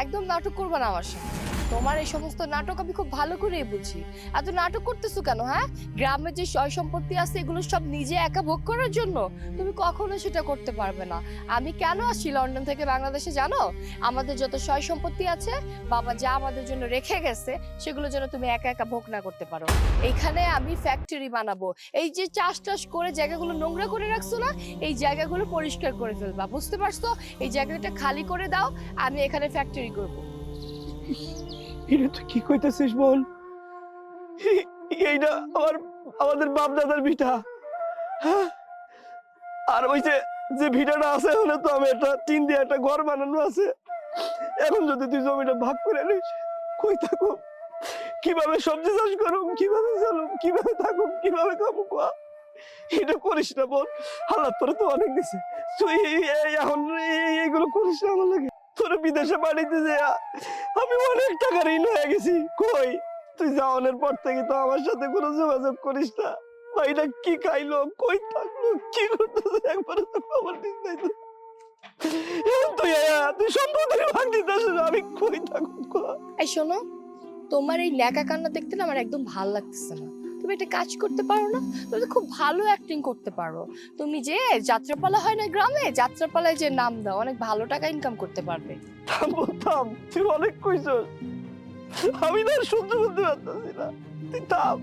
একদম নাটক করবে না আমার সাথে। তোমার এই সমস্ত নাটক আমি খুব ভালো করেই বুঝি। এত নাটক করতেছো কেন? হ্যাঁ, গ্রামে যে সয় সম্পত্তি আছে এগুলো সব নিজে একা ভোগ করার জন্য? তুমি কখনো সেটা করতে পারবে না। আমি কেন আসছি লন্ডন থেকে বাংলাদেশে জানো? আমাদের যত সয় সম্পত্তি আছে, বাবা যা আমাদের জন্য রেখে গেছে সেগুলো যেন তুমি একা একা ভোগ না করতে পারো। এইখানে আমি ফ্যাক্টরি বানাবো। এই যে চাষ টাস করে জায়গাগুলো নোংরা করে রাখছো না, এই জায়গাগুলো পরিষ্কার করে ফেলবা। বুঝতে পারছো? এই জায়গাটা খালি করে দাও, আমি এখানে ফ্যাক্টরি করব। এটা তুই কি কইতেছিস বল? এইটা আমাদের বাপ দাদার ভিটা। হ্যাঁ, আর ওই যে যে ভিটাটা আছে ওখানে তো আমি একটা টিন দিয়ে একটা ঘর বানানো আছে। এখন যদি তুই জমিটা ভাগ করে নিস, কই থাকুম, কিভাবে সবজি চাষ করুম, কিভাবে চলুম, কিভাবে থাকুম, কিভাবে খাবো? এটা করিস না বল। হালাত তোরে তো অনেক দিছে, তুই এখন এইগুলো করিস না আমার লাগে। তোর বিদেশে পাঠাইতে যে আমি অনেক টাকা ঋণ হয়ে গেছি। কই তুই যাওয়ানোর পর থেকে তো আমার সাথে কোনো যোগাযোগ করিস না। ভাইটা কি খাইলো, কই থাকলো, কি করতেছে একবারে তো খবর দিস নাই তো। তুই সম্পত্তির ভাগ দিতেছ, আমি কই থাকুক? এই শোনো, তোমার এই ন্যাকা কান্না দেখতে না আমার একদম ভাল লাগতেছে না। তুমি একটা কাজ করতে পারো না? তুমি তো খুব ভালো অ্যাক্টিং করতে পারো। তুমি যে যাত্রাপালা হয় না গ্রামে, যাত্রাপালায় যে নাম দাও, অনেক ভালো টাকা ইনকাম করতে পারবে। থাম, তুই অনেক কইছস, আমি না আর সহ্য করতে পারতেছি না, তুই থাম।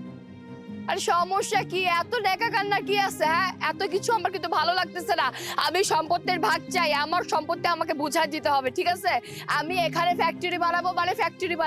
আরে সমস্যা কি? এত ন্যাকা কান্না কি আছে? হ্যাঁ, এত কিছু আমার কিন্তু ভালো লাগতেছে না। আমি সম্পত্তির ভাগ চাই, আমার সম্পত্তি আমাকে বুঝাই দিতে হবে, ঠিক আছে? আমি এখানে ফ্যাক্টরি বানাবো মানে ফ্যাক্টরি বানাবো।